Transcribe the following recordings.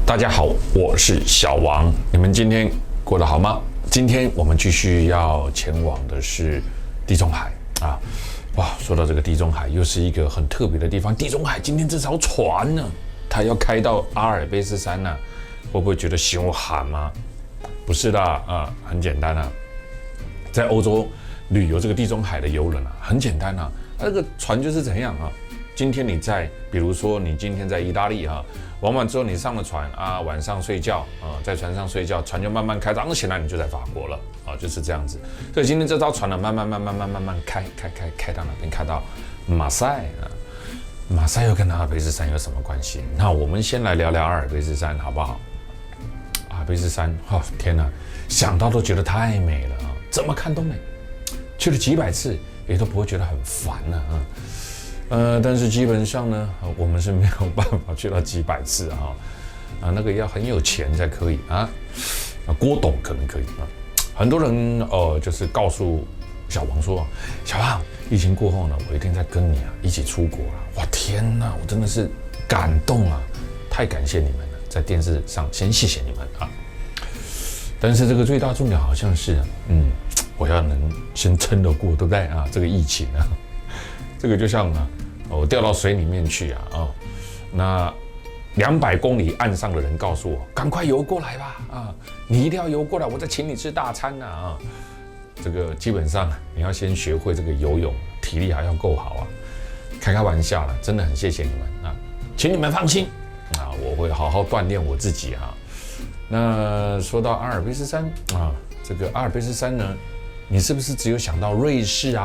大家好，我是小王，你们今天过得好吗？今天我们继续要前往的是地中海啊！哇，说到这个地中海，又是一个很特别的地方。地中海今天这艘船呢，它要开到阿尔卑斯山呢，会不会觉得凶悍吗？不是的啊，很简单啊，在欧洲旅游这个地中海的游轮啊，很简单啊，那个船就是怎样啊？今天你在，比如说你今天在意大利啊。玩完之后，你上了船啊，晚上睡觉啊，在船上睡觉，船就慢慢开，早上起来你就在法国了啊，就是这样子。所以今天这艘船呢，慢慢开到哪边？开到马赛啊。马赛又跟阿尔卑斯山有什么关系？那我们先来聊聊阿尔卑斯山好不好？阿尔卑斯山，哦天哪，想到都觉得太美了啊，怎么看都美。去了几百次也都不会觉得很烦了啊。但是基本上呢，我们是没有办法去到几百次那个要很有钱才可以啊。郭董可能可以啊。很多人就是告诉小王说，小王，疫情过后呢，我一定再跟你一起出国了。哇，天哪，我真的是感动啊，太感谢你们了，在电视上先谢谢你们啊。但是这个最大重点好像是，我要能先撑得过，对不对啊？这个疫情啊。这个就像我掉到水里面去那200公里岸上的人告诉我，赶快游过来吧你一定要游过来，我再请你吃大餐这个基本上你要先学会这个游泳，体力还要够好开玩笑了，真的很谢谢你们请你们放心我会好好锻炼我自己那说到阿尔卑斯山这个阿尔卑斯山呢，你是不是只有想到瑞士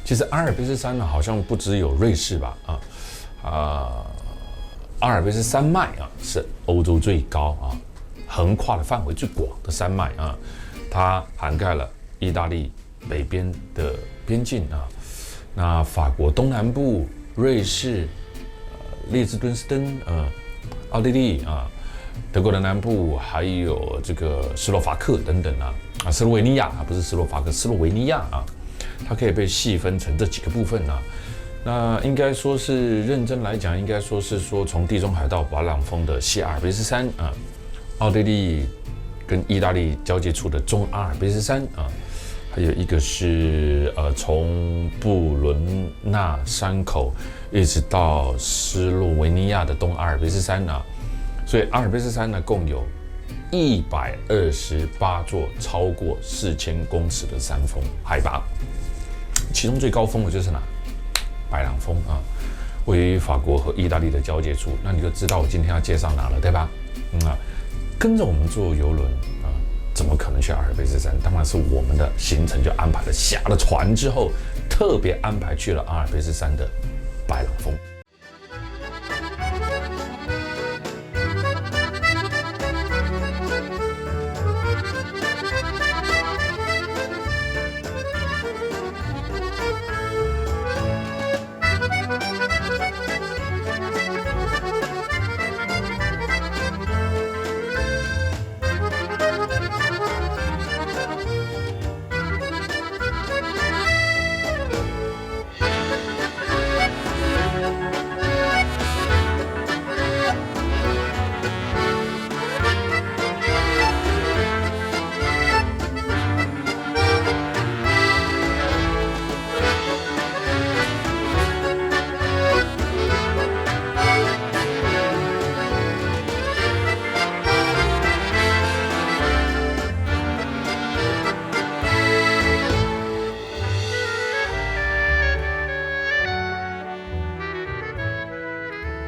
其实阿尔卑斯山呢，好像不只有瑞士吧阿尔卑斯山脉是欧洲最高横跨的范围最广的山脉它涵盖了意大利北边的边境那法国东南部、瑞士、列支敦士登奥地利德国的南部，还有这个斯洛伐克等等斯洛维尼亚不是斯洛伐克，斯洛维尼亚它可以被细分成这几个部分那应该说是认真来讲，应该说是从地中海到勃朗峰的西阿尔卑斯山奥地利跟意大利交界处的中阿尔卑斯山还有一个是从布伦纳山口一直到斯洛维尼亚的东阿尔卑斯山所以阿尔卑斯山呢共有128座超过4000公尺的山峰海拔。其中最高峰的就是白朗峰位于法国和意大利的交界处。那你就知道我今天要介绍哪了，对吧？跟着我们坐邮轮怎么可能去阿尔卑斯山？当然是我们的行程就安排了，下了船之后特别安排去了阿尔卑斯山的白朗峰。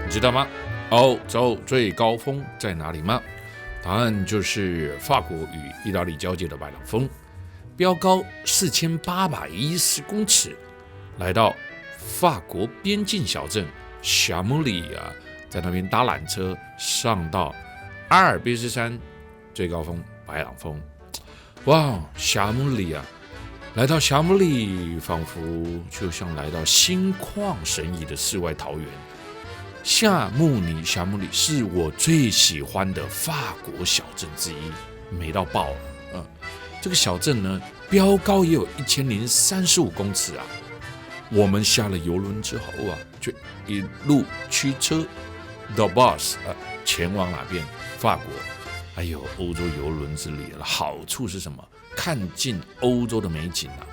知道吗？欧洲最高峰在哪里吗？答案就是法国与意大利交界的白朗峰，标高4810公尺，来到法国边境小镇夏穆里在那边搭缆车上到阿尔卑斯山最高峰白朗峰。哇，夏穆里来到夏穆里，仿佛就像来到心旷神怡的世外桃源。夏穆里是我最喜欢的法国小镇之一，美到爆了这个小镇呢，标高也有1035公尺我们下了游轮之后就一路驱车 the bus 前往哪边？法国。哎呦，欧洲游轮之旅了，好处是什么？看尽欧洲的美景啊！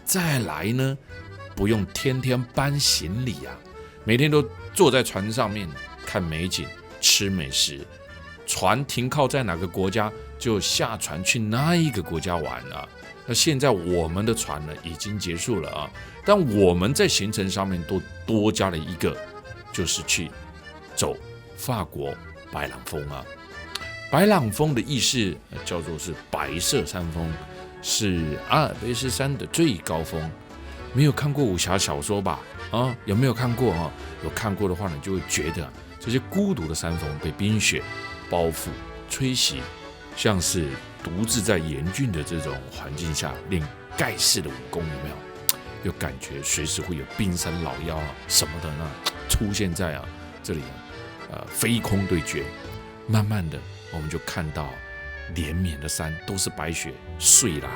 再来呢，不用天天搬行李啊，每天都坐在船上面看美景、吃美食。船停靠在哪个国家，就下船去那一个国家玩啊。那现在我们的船呢已经结束了啊，但我们在行程上面都多加了一个，就是去走法国白朗峰啊。白朗峰的意思叫做是白色山峰，是阿尔卑斯山的最高峰。没有看过武侠小说吧？有没有看过啊？有看过的话，你就会觉得这些孤独的山峰被冰雪包覆、吹袭，像是独自在严峻的这种环境下练盖世的武功，有没有？又感觉随时会有冰山老妖什么的呢出现在这里飞空对决。慢慢的，我们就看到连绵的山都是白雪碎啦。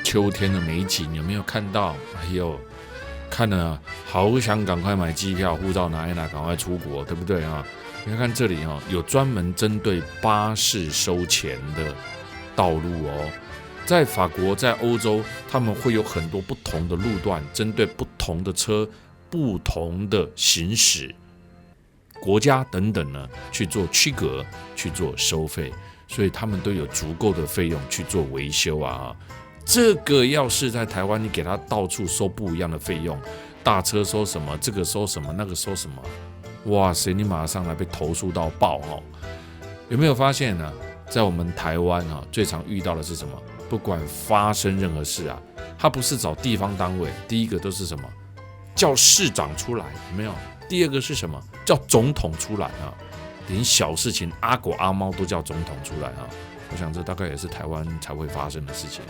秋天的美景有没有看到？哎呦，看了好想赶快买机票，护照拿一拿，赶快出国，对不对啊？你看这里有专门针对巴士收钱的道路哦。在法国，在欧洲，他们会有很多不同的路段，针对不同的车、不同的行驶国家等等呢，去做区隔，去做收费，所以他们都有足够的费用去做维修啊。这个要是在台湾，你给他到处收不一样的费用，大车收什么，这个收什么，那个收什么，哇塞，你马上来被投诉到爆哦！有没有发现呢？在我们台湾最常遇到的是什么？不管发生任何事他不是找地方单位，第一个都是什么？叫市长出来，有没有？第二个是什么？叫总统出来连小事情阿狗阿猫都叫总统出来我想这大概也是台湾才会发生的事情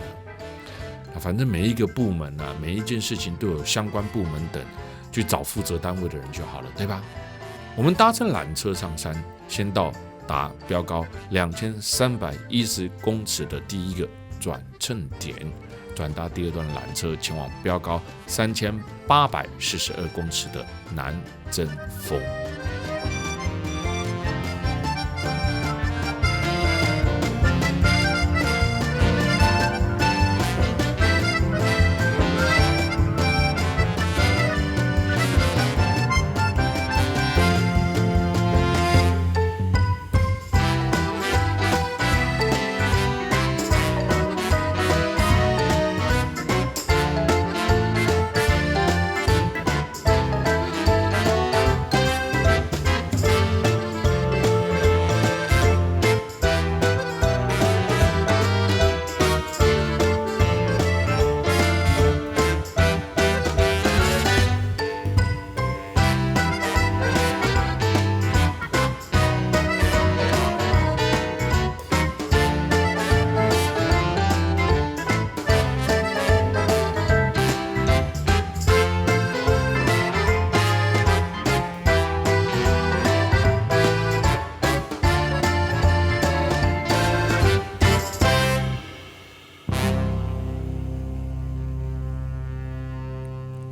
反正每一个部门每一件事情都有相关部门等去找负责单位的人就好了，对吧？我们搭乘缆车上山，先到达标高2310公尺的第一个转乘点，转搭第二段缆车前往标高3842公尺的南针峰。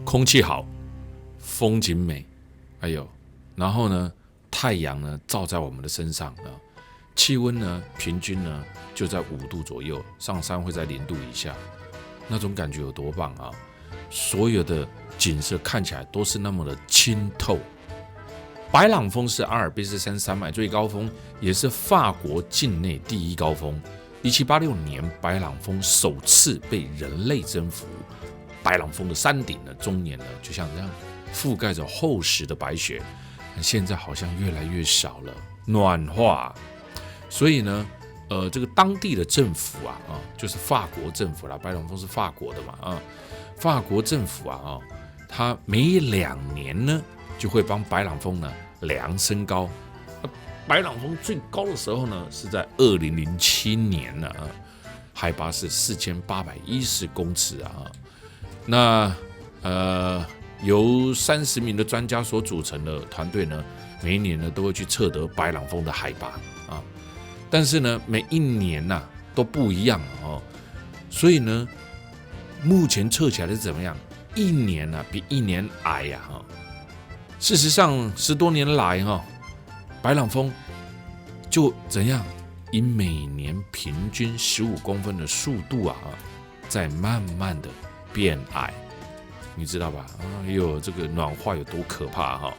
空气好，风景美，然后呢，太阳呢照在我们的身上气温呢平均呢就在5度左右，上山会在0度以下，那种感觉有多棒所有的景色看起来都是那么的清透。白朗峰是阿尔卑斯山山脉最高峰，也是法国境内第一高峰。1786年，白朗峰首次被人类征服。白朗峰的山顶呢，终年呢就像这样覆盖着厚实的白雪，现在好像越来越少了，暖化。所以呢，这个当地的政府就是法国政府啦，白朗峰是法国的嘛法国政府它每2年呢就会帮白朗峰呢量身高。白朗峰最高的时候呢是在2007年呢，海拔是4810公尺啊。那由30名的专家所组成的团队呢，每一年呢都会去测得白朗峰的海拔啊。但是呢，每一年呐都不一样哦。所以呢，目前测起来是怎么样？一年呢比一年矮呀哈。事实上，10多年来哈，白朗峰就怎样以每年平均15公分的速度啊，在慢慢的变矮，你知道吧？哎呦，这个暖化有多可怕哈！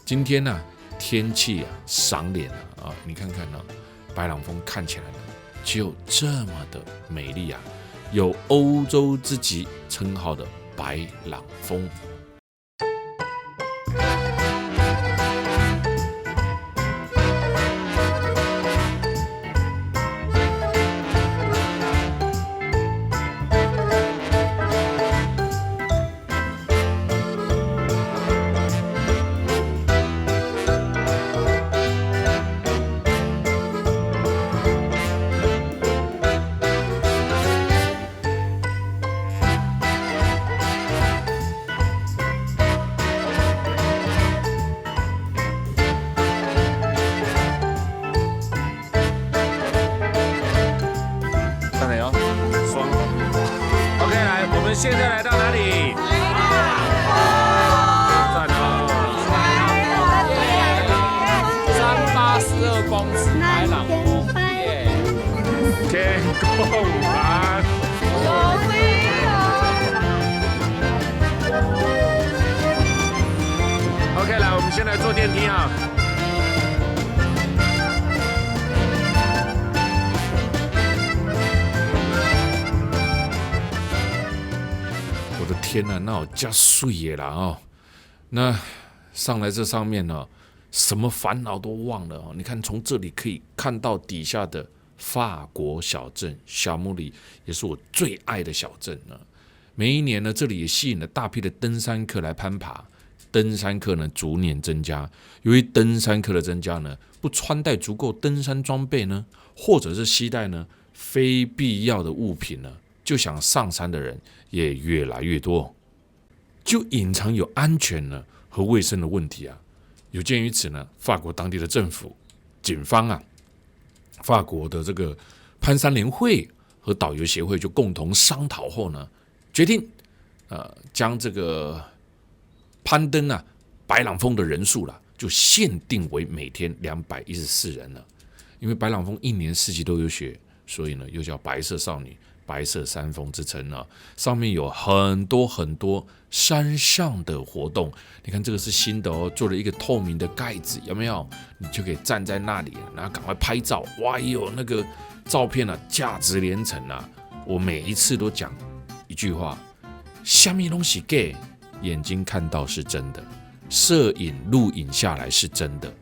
今天呢，天气赏脸啊，你看看呢，白朗峰看起来呢就这么的美丽啊，有欧洲之极称号的白朗峰。现在来到哪里？赞哦！342公尺白朗峰，天空蓝。OK， 来，我们先来坐电梯啊。我的天哪，那有加水的啦哦！那上来这上面呢，什么烦恼都忘了哦。你看，从这里可以看到底下的法国小镇小穆里，也是我最爱的小镇呢。每一年呢，这里也吸引了大批的登山客来攀爬。登山客呢逐年增加，由于登山客的增加呢，不穿戴足够登山装备呢，或者是携带呢非必要的物品呢，就想上山的人也越来越多，就隐藏有安全呢和卫生的问题啊。有鉴于此呢，法国当地的政府、警方啊，法国的这个攀山联会和导游协会就共同商讨后呢，决定将这个攀登白朗峰的人数就限定为每天214人了。因为白朗峰一年四季都有雪，所以呢又叫白色少女、白色山峰之称呢。上面有很多很多山上的活动。你看这个是新的哦，做了一个透明的盖子，有没有？你就可以站在那里，然后赶快拍照。哇哟，那个照片价值连城啊！我每一次都讲一句话：什么东西假？眼睛看到是真的，摄影录影下来是真的，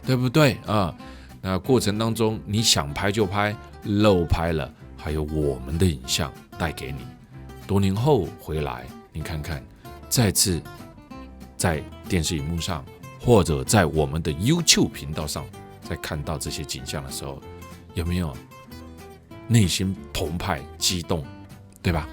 对不对啊？那过程当中你想拍就拍，漏拍了还有我们的影像带给你。多年后回来，你看看，再次在电视荧幕上或者在我们的 YouTube 频道上再看到这些景象的时候，有没有内心澎湃激动，对吧？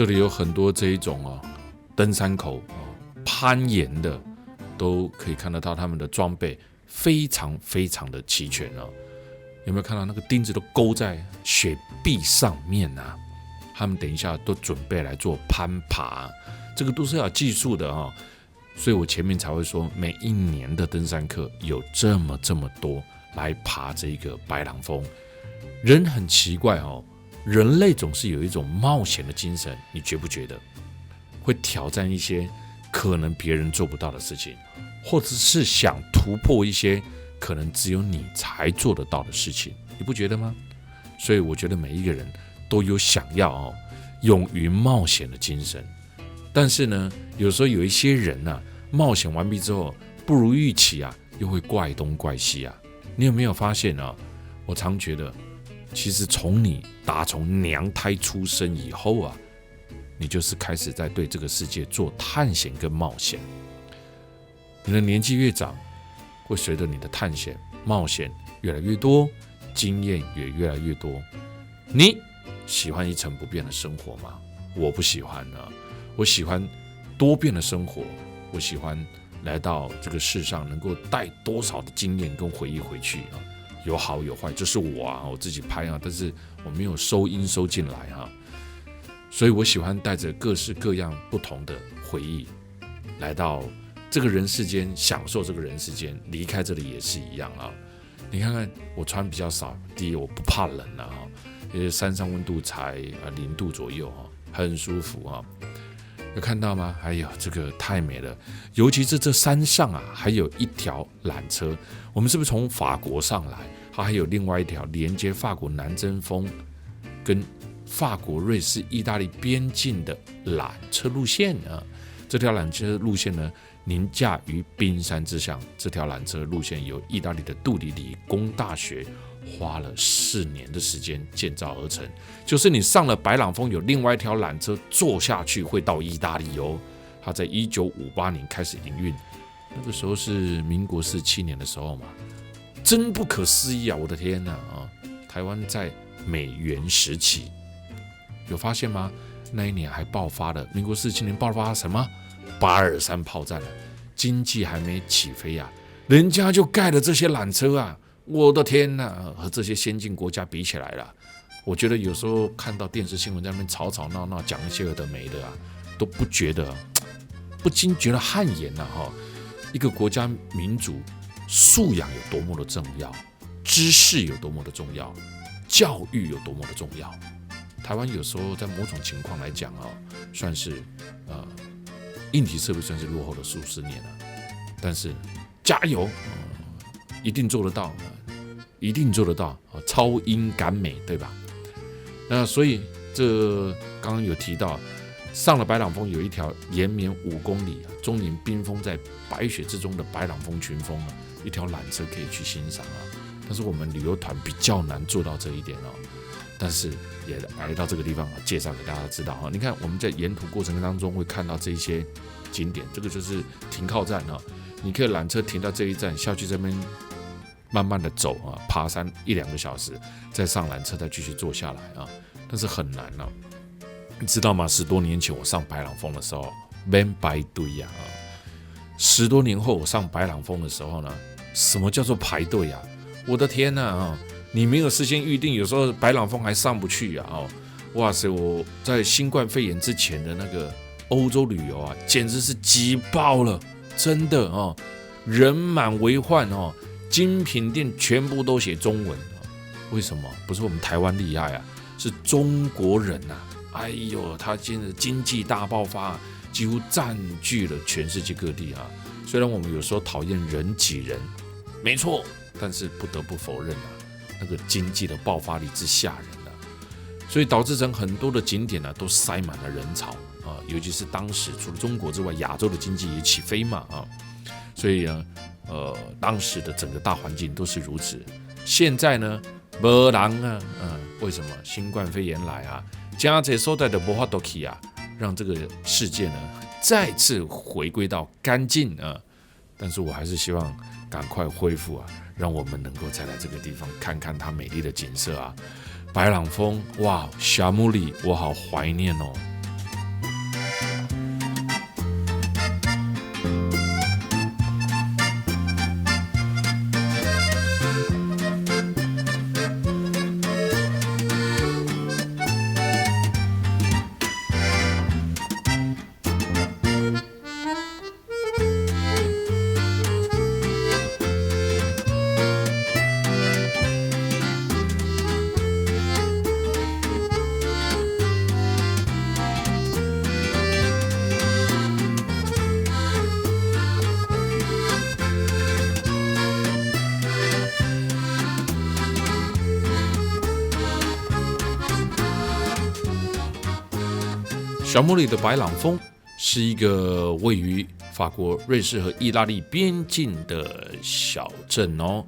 这里有很多这一种登山口攀岩的，都可以看得到他们的装备非常非常的齐全有没有看到那个钉子都勾在雪壁上面啊？他们等一下都准备来做攀爬，这个都是要技术的所以我前面才会说，每一年的登山客有这么多来爬这个白朗峰。人很奇怪人类总是有一种冒险的精神，你觉不觉得？会挑战一些可能别人做不到的事情，或者是想突破一些可能只有你才做得到的事情，你不觉得吗？所以我觉得每一个人都有想要勇于冒险的精神。但是呢，有时候有一些人冒险完毕之后不如预期又会怪东怪西你有没有发现我常觉得，其实打从娘胎出生以后你就是开始在对这个世界做探险跟冒险。你的年纪越长，会随着你的探险冒险越来越多，经验也越来越多。你喜欢一成不变的生活吗？我不喜欢我喜欢多变的生活，我喜欢来到这个世上能够带多少的经验跟回忆回去有好有坏，这是我自己拍但是我没有收音收进来所以我喜欢带着各式各样不同的回忆来到这个人世间，享受这个人世间，离开这里也是一样你看看我穿比较少，第一我不怕冷因为山上温度才0度左右很舒服有看到吗？哎呦，这个太美了！尤其是这山上还有一条缆车，我们是不是从法国上来？它还有另外一条连接法国南针峰跟法国、瑞士、意大利边境的缆车路线这条缆车路线呢，凌驾于冰山之上。这条缆车路线由意大利的杜里理工大学花了4年的时间建造而成，就是你上了白朗峰，有另外一条缆车坐下去会到意大利它在1958年开始营运，那个时候是民国47年的时候嘛，真不可思议我的天哪台湾在美援时期，有发现吗？那一年还爆发了，民国47年爆发什么823炮战经济还没起飞人家就盖了这些缆车我的天哪，和这些先进国家比起来了，我觉得有时候看到电视新闻在那边吵吵闹闹，讲一些有的没的都不禁觉得汗颜一个国家民族素养有多么的重要，知识有多么的重要，教育有多么的重要。台湾有时候在某种情况来讲算是硬体设备算是落后了数十年了，但是加油一定做得到一定做得到超英赶美，对吧？那所以这刚刚有提到，上了白朗峰有一条延绵5公里终年冰封在白雪之中的白朗峰群峰一条缆车可以去欣赏但是我们旅游团比较难做到这一点但是也来到这个地方介绍给大家知道你看我们在沿途过程当中会看到这些景点，这个就是停靠站你可以缆车停到这一站，下去这边慢慢的走爬山1-2个小时，再上缆车再继续坐下来但是很难你知道吗？10多年前我上白朗峰的时候免排队10多年后我上白朗峰的时候呢，什么叫做排队我的天哪你没有事先预定，有时候白朗峰还上不去哇塞，我在新冠肺炎之前的那个欧洲旅游简直是挤爆了，真的人满为患精品店全部都写中文为什么？不是我们台湾厉害是中国人哎呦，他现在经济大爆发几乎占据了全世界各地虽然我们有时候讨厌人挤人，没错，但是不得不否认那个经济的爆发力之吓人所以导致成很多的景点都塞满了人潮尤其是当时除了中国之外，亚洲的经济也起飞嘛所以当时的整个大环境都是如此。现在呢，没人为什么？新冠肺炎来加这所在的没法度去让这个世界呢再次回归到干净但是我还是希望赶快恢复让我们能够再来这个地方看看它美丽的景色白朗峰，哇，夏木里，我好怀念小莫里的白朗峰是一个位于法国、瑞士和意大利边境的小镇哦。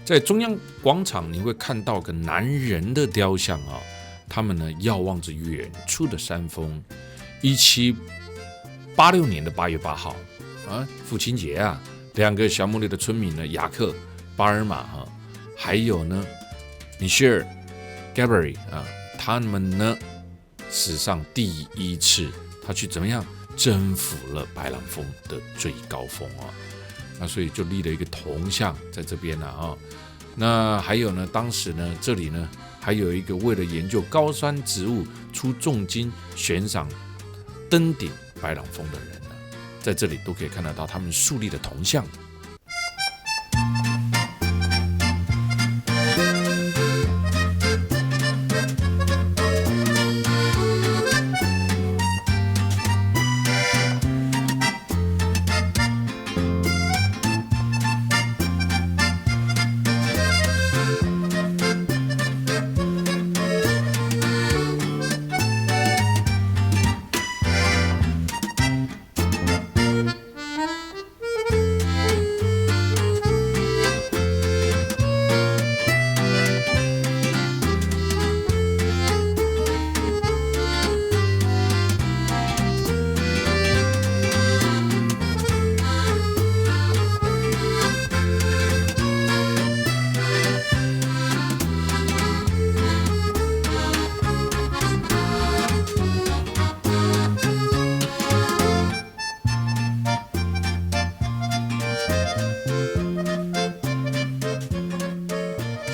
在中央广场，你会看到个男人的雕像啊，他们呢遥望着远处的山峰。1786年的8月8号啊，父亲节啊，两个小莫里的村民呢，雅克、巴尔玛哈，还有呢米歇尔、Gabriel 啊，他们呢史上第一次，他去怎么样征服了白朗峰的最高峰啊？那所以就立了一个铜像在这边了啊。那还有呢，当时呢这里呢还有一个为了研究高山植物出重金悬赏登顶白朗峰的人呢，在这里都可以看得到他们树立的铜像。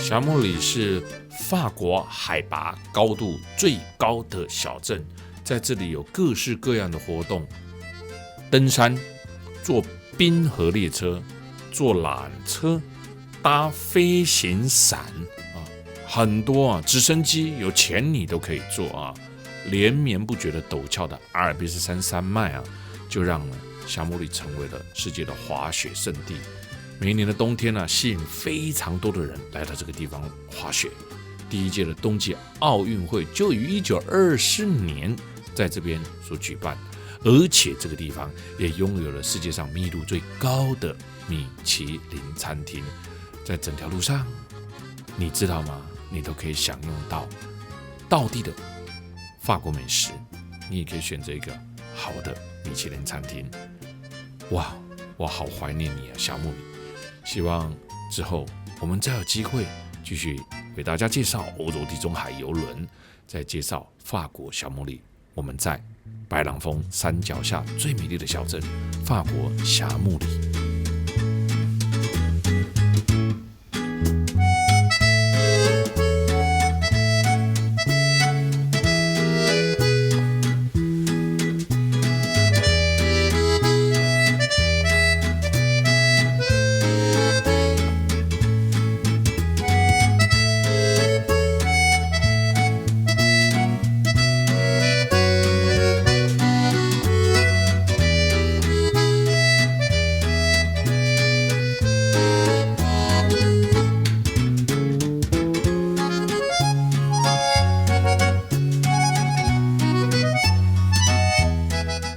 夏莫里是法国海拔高度最高的小镇，在这里有各式各样的活动，登山、坐冰河列车、坐缆车、搭飞行伞啊，很多啊，直升机有钱你都可以坐啊。连绵不绝的陡峭的阿尔卑斯山山脉啊，就让夏莫里成为了世界的滑雪胜地。每一年的冬天呢，吸引非常多的人来到这个地方滑雪。第一届的冬季奥运会就于1924年在这边所举办，而且这个地方也拥有了世界上密度最高的米其林餐厅。在整条路上，你知道吗？你都可以享用到道地的法国美食，你也可以选择一个好的米其林餐厅。哇，我好怀念你啊，夏莫里！希望之后我们再有机会继续为大家介绍欧洲地中海邮轮，再介绍法国夏莫里。我们在白朗峰山脚下最美丽的小镇——法国夏莫里。